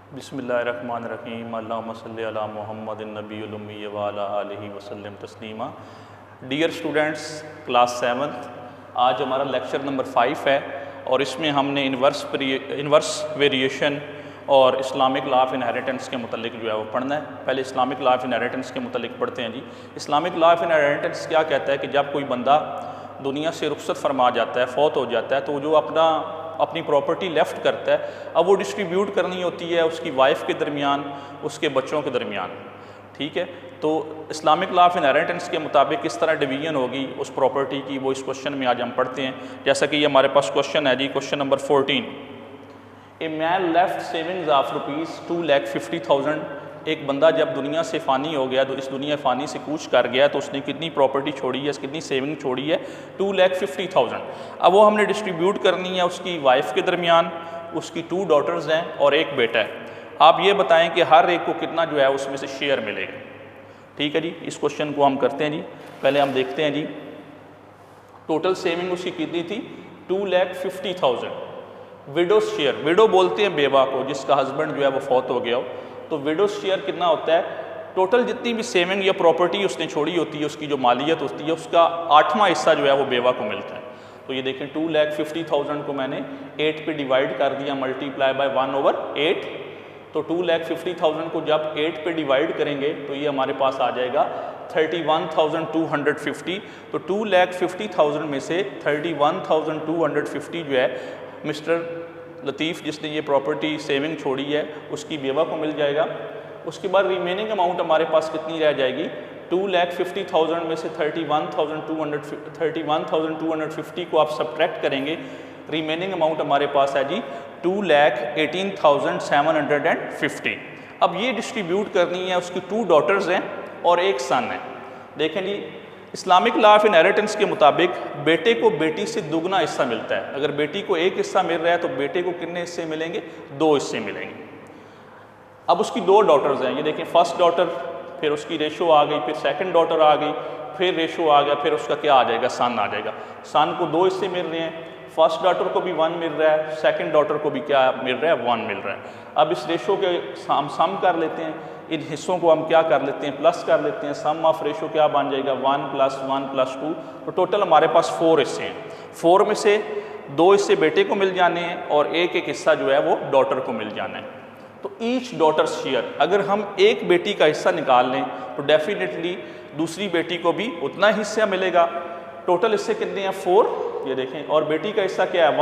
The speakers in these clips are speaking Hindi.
बिस्मिल्लाहिर्रहमानिर्रहीम अल्लाहुम्मा सल्लि अला मुहम्मदिन नबियुल उम्मी व अला आलिहि वसल्लम Taslima. Dear students, class 7th, आज हमारा लेक्चर नंबर 5 है और इसमें हमने इन्वर्स वेरिएशन और इस्लामिक लॉ ऑफ इनहेरिटेंस के मुतल्लिक जो है वो पढ़ना है। पहले इस्लामिक लॉ ऑफ इनहेरिटेंस के मुतल्लिक पढ़ते हैं जी। इस्लामिक लॉ ऑफ इनहेरिटेंस क्या कहता है कि जब कोई बंदा दुनिया से रुखसत फरमा जाता है, फौत हो जाता है, तो जो अपनी प्रॉपर्टी लेफ़्ट करता है, अब वो डिस्ट्रीब्यूट करनी होती है उसकी वाइफ के दरमियान, उसके बच्चों के दरमियान। ठीक है, तो इस्लामिक लॉ ऑफ इनहेरिटेंस के मुताबिक किस तरह डिवीजन होगी उस प्रॉपर्टी की, वो इस क्वेश्चन में आज हम पढ़ते हैं। जैसा कि ये हमारे पास क्वेश्चन है जी, question number 14। A man left savings of ₹2,50,000। एक बंदा जब दुनिया से फ़ानी हो गया, तो इस दुनिया फ़ानी से कूच कर गया, तो उसने कितनी प्रॉपर्टी छोड़ी है, कितनी सेविंग छोड़ी है? 2,50,000। अब वो हमने डिस्ट्रीब्यूट करनी है उसकी वाइफ के दरमियान, उसकी 2 डॉटर्स हैं और एक बेटा है। आप ये बताएं कि हर एक को कितना जो है उसमें से शेयर मिलेगा। ठीक है जी, इस क्वेश्चन को हम करते हैं जी। पहले हम देखते हैं जी, टोटल सेविंग उसकी कितनी थी? 2,50,000। विडो शेयर, विडो बोलते हैं बेवा को जिसका हस्बैंड जो है वो फौत हो गया हो, तो विडो शेयर कितना होता है? टोटल जितनी भी सेविंग या प्रॉपर्टी उसने छोड़ी होती है, उसकी जो मालियत होती है, उसका 8वां हिस्सा जो है वो बेवा को मिलता है। तो ये देखें, 2,50,000 को मैंने 8 पे डिवाइड कर दिया, मल्टीप्लाई बाय 1/8। तो 2,50,000 को जब 8 पे डिवाइड करेंगे तो ये हमारे पास आ जाएगा 31,250। तो 2,50,000 में से 31,250 जो है मिस्टर लतीफ़ जिसने ये प्रॉपर्टी सेविंग छोड़ी है उसकी बेवा को मिल जाएगा। उसके बाद रिमेनिंग अमाउंट हमारे पास कितनी रह जाएगी? 2,50,000 में से 31,250 को आप सब्ट्रैक्ट करेंगे, रिमेनिंग अमाउंट हमारे पास है जी 2,18,750। अब ये डिस्ट्रीब्यूट करनी है, उसकी 2 डॉटर्स हैं और एक सन है। देखें जी, इस्लामिक लॉ ऑफ इनहेरिटेंस के मुताबिक बेटे को बेटी से दुगना हिस्सा मिलता है। अगर बेटी को 1 हिस्सा मिल रहा है तो बेटे को कितने हिस्से मिलेंगे? 2 हिस्से मिलेंगे। अब उसकी 2 डॉटर्स हैं, ये देखें, फर्स्ट डॉटर, फिर उसकी रेशो आ गई, फिर सेकंड डॉटर आ गई, फिर रेशो आ गया, फिर उसका क्या आ जाएगा? सन आ जाएगा। सन को 2 हिस्से मिल रहे हैं, फर्स्ट डॉटर को भी 1 मिल रहा है, सेकंड डॉटर को भी क्या मिल रहा है? 1 मिल रहा है। अब इस रेशो के हम सम कर लेते हैं, इन हिस्सों को हम क्या कर लेते हैं? प्लस कर लेते हैं। सम ऑफ रेशो क्या बन जाएगा? 1 + 1 + 2। तो टोटल हमारे पास 4 हिस्से हैं। 4 में से 2 हिस्से बेटे को मिल जाने हैं और एक हिस्सा जो है वो डॉटर को मिल जाना है। तो ईच डॉटर शेयर, अगर हम एक बेटी का हिस्सा निकाल लें तो डेफिनेटली दूसरी बेटी को भी उतना हिस्सा मिलेगा। टोटल हिस्से कितने हैं? 4। ये देखें, और बेटी का हिस्सा क्या है?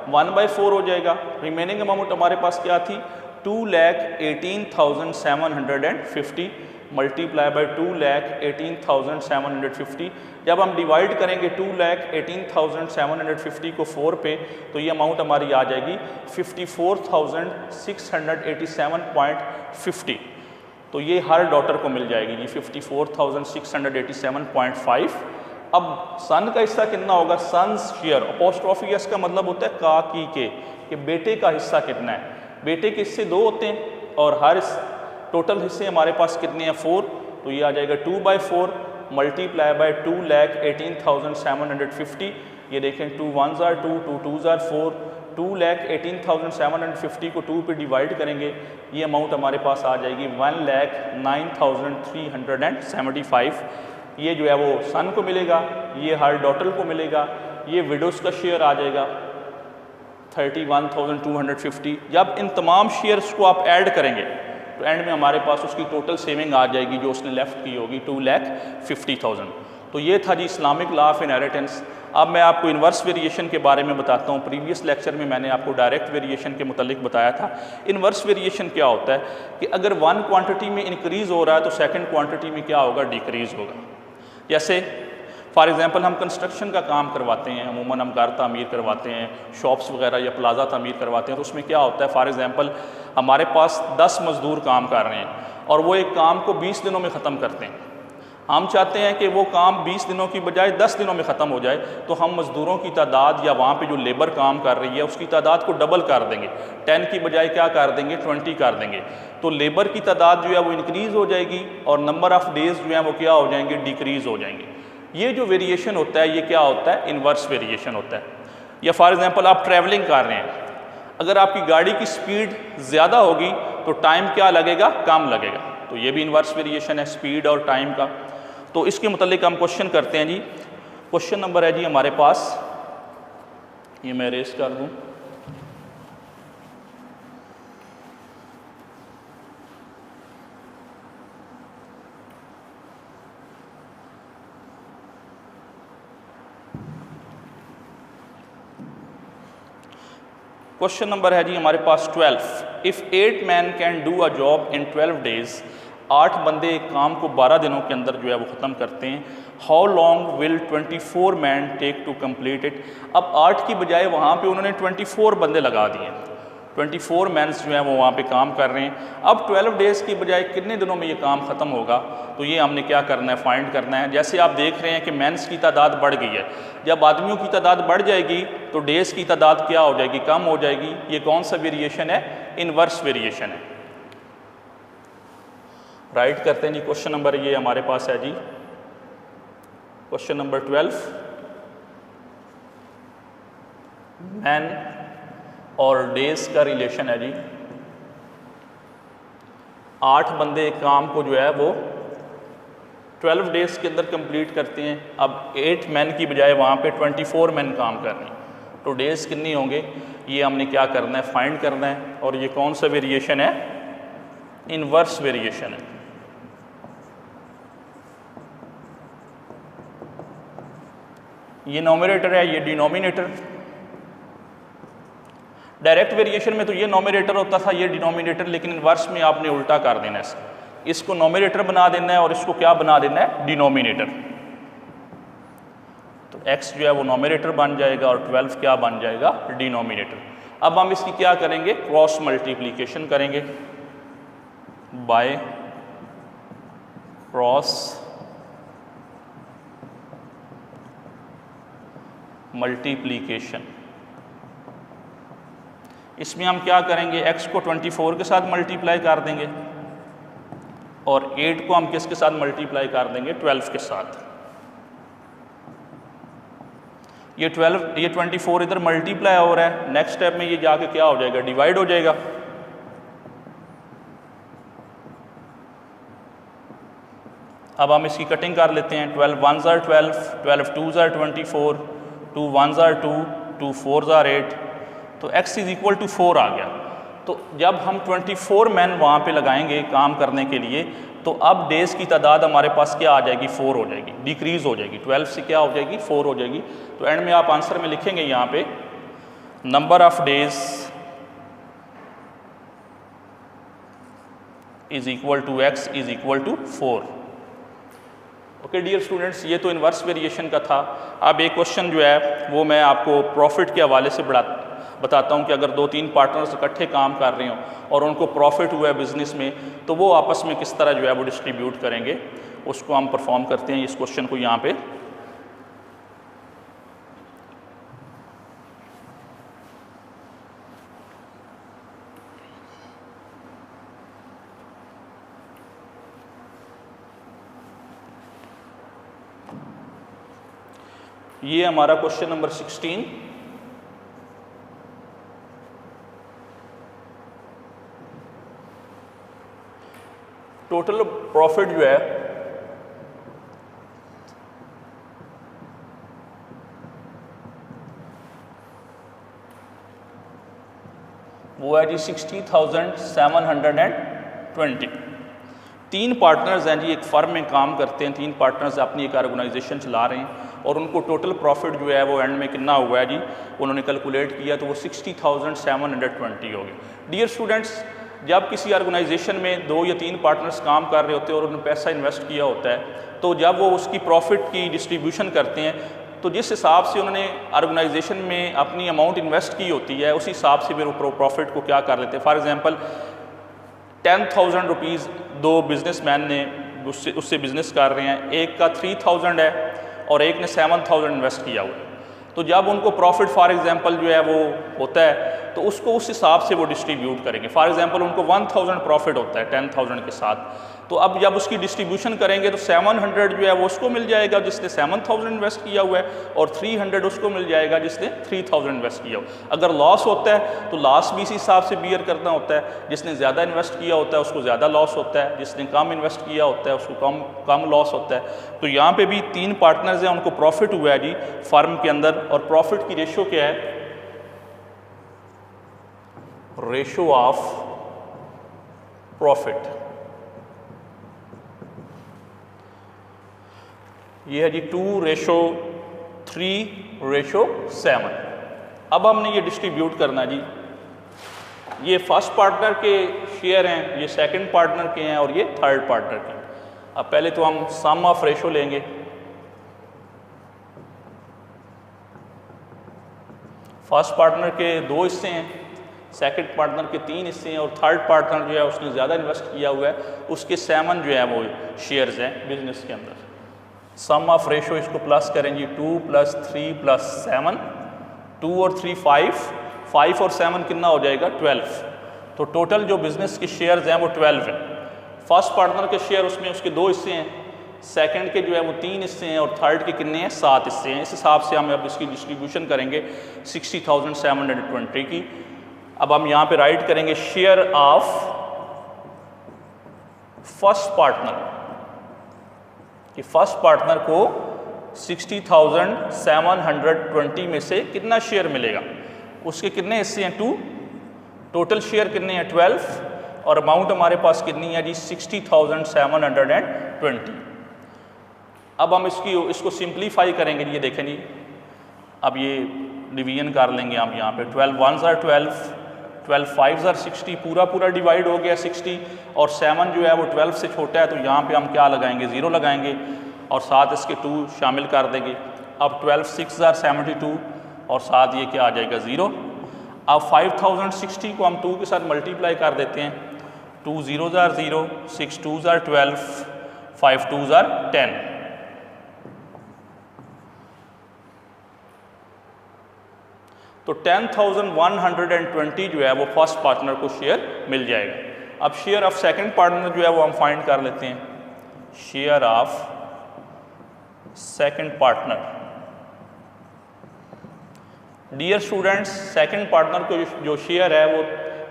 1/4 हो जाएगा। रिमेनिंग अमाउंट हमारे पास क्या थी? 2,18,750 मल्टीप्लाई बाय 2,18,750। जब हम डिवाइड करेंगे 2,18,750 को 4 पे, तो ये अमाउंट हमारी आ जाएगी 54,687.50। तो ये हर डॉटर को मिल जाएगी जी 54,687.5। अब सन का हिस्सा कितना होगा? सन्स शेयर, अपोस्ट्रोफी एस का मतलब होता है का की के, कि बेटे का हिस्सा कितना है। बेटे के हिस्से 2 होते हैं और हर टोटल हिस्से हमारे पास कितने हैं? 4। तो ये आ जाएगा 2/4 मल्टीप्लाई बाय 2,18,750। ये देखें, 2 1s are 2, 2 2s are 4। 2,18,750 को 2 पे डिवाइड करेंगे, ये अमाउंट हमारे पास आ जाएगी 1,09,375। ये जो है वो सन को मिलेगा, ये हर डॉटर को मिलेगा, ये विडोज़ का शेयर आ जाएगा 31,250। जब इन तमाम शेयर्स को आप ऐड करेंगे तो एंड में हमारे पास उसकी टोटल सेविंग आ जाएगी जो उसने लेफ़्ट की होगी 2,50,000। तो ये था जी इस्लामिक लॉ ऑफ इनहेरिटेंस। अब मैं आपको इन्वर्स वेरिएशन के बारे में बताता हूँ। प्रीवियस लेक्चर में मैंने आपको डायरेक्ट वेरिएशन के मुतालिक बताया था। इन्वर्स वेरिएशन क्या होता है कि अगर 1 क्वांटिटी में इंक्रीज़ हो रहा है तो सेकेंड क्वांटिटी में क्या होगा? डिक्रीज़ होगा। जैसे फॉर एग्ज़ाम्पल हम कंस्ट्रक्शन का काम करवाते हैं, अमूमन हम घर तामीर करवाते हैं, शॉप्स वगैरह या प्लाजा तामीर करवाते हैं, तो उसमें क्या होता है? फॉर एग्ज़ाम्पल हमारे पास 10 मज़दूर काम कर रहे हैं और वो एक काम को 20 दिनों में ख़त्म करते हैं। हम चाहते हैं कि वो काम 20 दिनों की बजाय 10 दिनों में ख़त्म हो जाए, तो हम मज़दूरों की तादाद या वहाँ पे जो लेबर काम कर रही है उसकी तादाद को डबल कर देंगे। 10 की बजाय क्या कर देंगे? 20 कर देंगे। तो लेबर की तादाद जो है वो इंक्रीज़ हो जाएगी और नंबर ऑफ़ डेज़ जो है वो क्या हो जाएंगे? डिक्रीज़ हो जाएंगे। ये जो वेरिएशन होता है ये क्या होता है? इन्वर्स वेरिएशन होता है। या फॉर एग्ज़ाम्पल आप ट्रैवलिंग कर रहे हैं, अगर आपकी गाड़ी की स्पीड ज़्यादा होगी तो टाइम क्या लगेगा, कम लगेगा। तो ये भी इन्वर्स वेरिएशन है स्पीड और टाइम का। तो इसके मुतालिक हम क्वेश्चन करते हैं जी। क्वेश्चन नंबर है जी हमारे पास, ये मैं रेस कर दूँ, क्वेश्चन नंबर है जी हमारे पास 12। If 8 man can do a job in 12 days, 8 बंदे एक काम को 12 दिनों के अंदर जो है वो ख़त्म करते हैं, how long will 24 man take to complete it. अब 8 की बजाय वहाँ पे उन्होंने 24 बंदे लगा दिए, 24 मैन्स जो है वो वहाँ पे काम कर रहे हैं। अब 12 डेज़ की बजाय कितने दिनों में ये काम ख़त्म होगा, तो ये हमने क्या करना है, फाइंड करना है। जैसे आप देख रहे हैं कि मैन्स की तादाद बढ़ गई है, जब आदमियों की तादाद बढ़ जाएगी तो डेज़ की तादाद क्या हो जाएगी, कम हो जाएगी। ये कौन सा वेरिएशन है, इन्वर्स वेरिएशन है। राइट करते हैं जी। क्वेश्चन नंबर ये हमारे पास है जी, क्वेश्चन नंबर 12, मैन और डेज का रिलेशन है जी। 8 बंदे काम को जो है वो 12 डेज के अंदर कंप्लीट करते हैं। अब 8 मैन की बजाय वहाँ पे 24 मैन काम कर रहे हैं, तो डेज कितनी होंगे, ये हमने क्या करना है, फाइंड करना है। और ये कौन सा वेरिएशन है, इन्वर्स वेरिएशन है। ये नोमिनेटर है, ये डिनोमिनेटर। डायरेक्ट वेरिएशन में तो ये नोमिनेटर होता था, ये डिनोमिनेटर, लेकिन इन्वर्स में आपने उल्टा कर देना है, इसको नोमिनेटर बना देना है और इसको क्या बना देना है, डिनोमिनेटर। तो x जो है वो नोमिनेटर बन जाएगा और 12 क्या बन जाएगा, डिनोमिनेटर। अब हम इसकी क्या करेंगे, क्रॉस मल्टीप्लीकेशन करेंगे, बाय क्रॉस मल्टीप्लीकेशन। इसमें हम क्या करेंगे, x को 24 के साथ मल्टीप्लाई कर देंगे और 8 को हम किसके साथ मल्टीप्लाई कर देंगे, 12 के साथ। ये 24 इधर मल्टीप्लाई हो रहा है, नेक्स्ट स्टेप में ये जाके क्या हो जाएगा, डिवाइड हो जाएगा। अब हम इसकी कटिंग कर लेते हैं। 12 1s are 12, 12 2s are 24, 2 1s are 2, 2 4s are 8, तो x इज इक्वल टू 4 आ गया। तो जब हम 24 मैन वहाँ पे लगाएंगे काम करने के लिए, तो अब डेज़ की तादाद हमारे पास क्या आ जाएगी, 4 हो जाएगी, डिक्रीज़ हो जाएगी। 12 से क्या हो जाएगी, 4 हो जाएगी। तो एंड में आप आंसर में लिखेंगे यहाँ पे number of days is equal to x is equal to 4। Okay dear students, ये तो इन्वर्स वेरिएशन का था। अब एक क्वेश्चन जो है वो मैं आपको प्रॉफिट के हवाले से बताता हूँ कि अगर 2-3 पार्टनर्स इकट्ठे काम कर रहे हो और उनको प्रॉफिट हुआ है बिजनेस में, तो वो आपस में किस तरह जो है वो डिस्ट्रीब्यूट करेंगे, उसको हम परफॉर्म करते हैं इस क्वेश्चन को यहाँ पे। ये हमारा क्वेश्चन नंबर 16। टोटल प्रॉफिट जो है वो है जी 60,720। 3 पार्टनर्स हैं जी, एक फर्म में काम करते हैं, 3 पार्टनर्स अपनी एक ऑर्गेनाइजेशन चला रहे हैं और उनको टोटल प्रॉफिट जो है वो एंड में कितना हुआ है जी, उन्होंने कैलकुलेट किया तो वो 60,720 हो गए। डियर स्टूडेंट्स, जब किसी ऑर्गेनाइजेशन में 2 या 3 पार्टनर्स काम कर रहे होते हैं और उन्होंने पैसा इन्वेस्ट किया होता है, तो जब वो उसकी प्रॉफिट की डिस्ट्रीब्यूशन करते हैं, तो जिस हिसाब से उन्होंने ऑर्गेनाइजेशन में अपनी अमाउंट इन्वेस्ट की होती है, उस हिसाब से फिर वो प्रॉफिट को क्या कर लेते हैं। फॉर एग्जांपल 10,000 रुपीज़ 2 बिजनेसमैन ने उससे बिज़नेस कर रहे हैं, एक का 3,000 है और एक ने 7,000 इन्वेस्ट किया हुआ है। तो जब उनको प्रॉफिट फॉर एग्जांपल जो है वो होता है तो उसको उस हिसाब से वो डिस्ट्रीब्यूट करेंगे। फॉर एग्जांपल उनको 1000 प्रॉफिट होता है 10,000 के साथ, तो अब जब उसकी डिस्ट्रीब्यूशन करेंगे तो 700 जो है वो उसको मिल जाएगा जिसने 7000 इन्वेस्ट किया हुआ है, और 300 उसको मिल जाएगा जिसने 3000 इन्वेस्ट किया हुआ। अगर लॉस होता है तो लॉस भी इसी हिसाब से बियर करना होता है, जिसने ज़्यादा इन्वेस्ट किया होता है उसको ज़्यादा लॉस होता है, जिसने कम इन्वेस्ट किया होता है उसको कम लॉस होता है। तो यहाँ पे भी 3 पार्टनर्स हैं, उनको प्रॉफिट हुआ है जी फर्म के अंदर, और प्रॉफिट की रेशो क्या है, रेशो ऑफ प्रॉफिट, ये है जी 2:3:7। अब हमने ये डिस्ट्रीब्यूट करना जी, ये फर्स्ट पार्टनर के शेयर हैं, ये सेकंड पार्टनर के हैं, और ये थर्ड पार्टनर के हैं। अब पहले तो हम सम ऑफ रेशो लेंगे। फर्स्ट पार्टनर के 2 हिस्से हैं, सेकंड पार्टनर के 3 हिस्से हैं, और थर्ड पार्टनर जो है उसने ज़्यादा इन्वेस्ट किया हुआ है, उसके 7 जो है वो शेयर्स हैं बिजनेस के अंदर। सम ऑफ रेशो इसको प्लस करेंगे, 2 + 3 + 7, 2 और 3 5 और 7 कितना हो जाएगा 12। तो टोटल जो बिजनेस के शेयर्स हैं वो 12 हैं। फर्स्ट पार्टनर के शेयर उसमें उसके 2 हिस्से हैं, सेकंड के जो है वो 3 हिस्से हैं, और थर्ड के कितने हैं 7 हिस्से हैं। इस हिसाब से हम अब इसकी डिस्ट्रीब्यूशन करेंगे 60,720 की। अब हम यहाँ पे राइट करेंगे शेयर ऑफ फर्स्ट पार्टनर, कि फर्स्ट पार्टनर को 60,720 में से कितना शेयर मिलेगा, उसके कितने हिस्से हैं 2, टोटल शेयर कितने हैं 12, और अमाउंट हमारे पास कितनी है जी 60,720। अब हम इसको सिंप्लीफाई करेंगे जी, ये देखें जी, अब ये डिवीजन कर लेंगे हम यहाँ पे, 12 1s are 12, 12 5s are 60, पूरा डिवाइड हो गया 60, और 7 जो है वो 12 से छोटा है, तो यहाँ पे हम क्या लगाएंगे 0 लगाएंगे, और साथ इसके 2 शामिल कर देंगे। अब 12 6s are 72, और साथ ये क्या आ जाएगा 0। अब 5060 को हम 2 के साथ मल्टीप्लाई कर देते हैं, 2 0s are 0, 6 2s are 12, 5 2s are 10। तो 10,120 जो है वो फर्स्ट पार्टनर को शेयर मिल जाएगा। अब शेयर ऑफ सेकंड पार्टनर जो है वो हम फाइंड कर लेते हैं, share of second partner. Dear students, second partner को जो शेयर है वो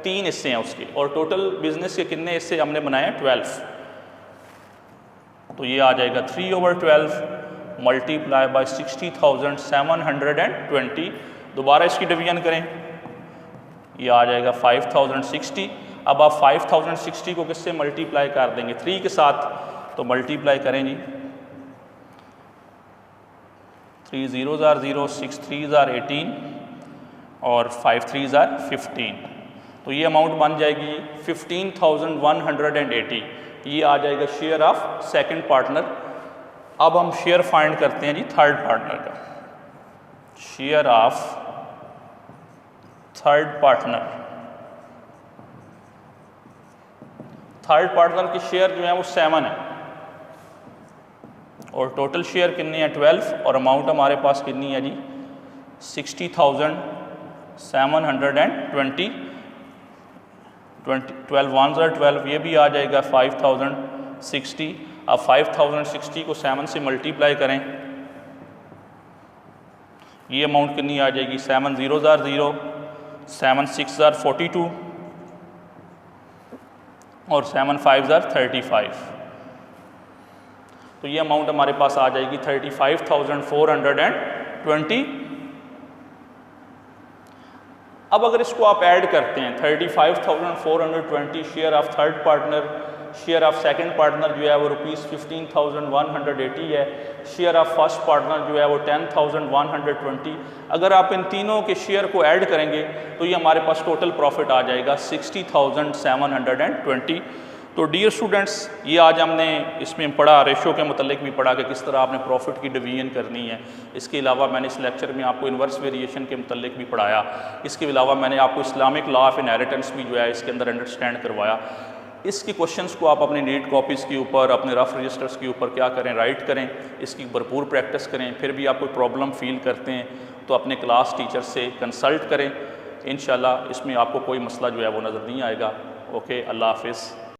3 हिस्से हैं उसके, और टोटल बिजनेस के कितने हिस्से हमने बनाए हैं 12। तो ये आ जाएगा 3/12 मल्टीप्लाई बाय 60,720। दोबारा इसकी डिवीजन करें, ये आ जाएगा 5060। अब आप 5060 को किससे मल्टीप्लाई कर देंगे 3 के साथ, तो मल्टीप्लाई करें जी, 3 0s are 0, 6 3s are 18, और 5 3s are 15। तो ये अमाउंट बन जाएगी 15,180। ये आ जाएगा शेयर ऑफ सेकंड पार्टनर। अब हम शेयर फाइंड करते हैं जी थर्ड पार्टनर का, share of third partner. Third partner के शेयर जो है वो 7 है, और टोटल शेयर कितने हैं 12, और अमाउंट हमारे पास कितनी है जी 60,720। 12 1s are 12, ये भी आ जाएगा 5060। अब 5060 को 7 से मल्टीप्लाई करें, ये अमाउंट कितनी आ जाएगी 7 0s are 0, 7 6s are 42, और 7 5s are 35। तो ये अमाउंट हमारे पास आ जाएगी 35,420। अब अगर इसको आप ऐड करते हैं 35,420 share of third partner, share of second partner जो है वो ₹15,180 है, शेयर ऑफ फर्स्ट पार्टनर जो है वो 10,120। अगर आप इन तीनों के शेयर को ऐड करेंगे तो ये हमारे पास टोटल प्रॉफिट आ जाएगा 60,720। तो डियर स्टूडेंट्स, ये आज हमने इसमें पढ़ा, रेशो के मतलब भी पढ़ा कि किस तरह आपने प्रॉफिट की डिवीजन करनी है। इसके अलावा मैंने इस लेक्चर में आपको इन्वर्स वेरिएशन के मतलब भी पढ़ाया। इसके अलावा मैंने आपको इस्लामिक लॉ ऑफ इनहेरिटेंस भी जो है इसके अंदर अंडरस्टैंड करवाया। इसके क्वेश्चंस को आप अपनी नीट कॉपीज़ के ऊपर, अपने रफ रजिस्टर्स के ऊपर क्या करें, राइट करें, इसकी भरपूर प्रैक्टिस करें। फिर भी आप कोई प्रॉब्लम फील करते हैं तो अपने क्लास टीचर से कंसल्ट करें। इंशाल्लाह इसमें आपको कोई मसला जो है वो नज़र नहीं आएगा। ओके, अल्लाह हाफिज़।